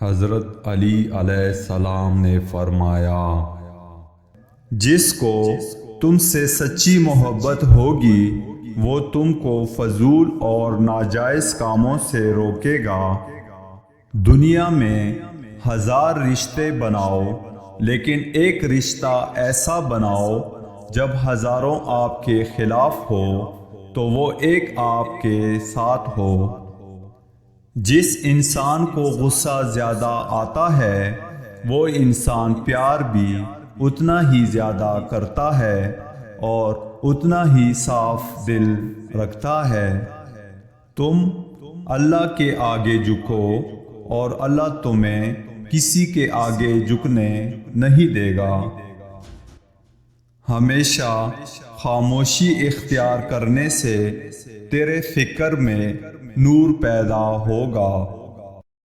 हज़रत अली अलैहिस्सलाम ने फरमाया, जिसको तुमसे सच्ची मोहब्बत होगी वो तुमको फजूल और नाजायज़ कामों से रोकेगा। दुनिया में हज़ार रिश्ते बनाओ, लेकिन एक रिश्ता ऐसा बनाओ जब हज़ारों आपके खिलाफ हो तो वो एक आपके साथ हो। जिस इंसान को गुस्सा ज़्यादा आता है वो इंसान प्यार भी उतना ही ज़्यादा करता है और उतना ही साफ दिल रखता है। तुम अल्लाह के आगे झुको और अल्लाह तुम्हें किसी के आगे झुकने नहीं देगा। हमेशा खामोशी इख्तियार करने से तेरे फिक्र में नूर पैदा होगा।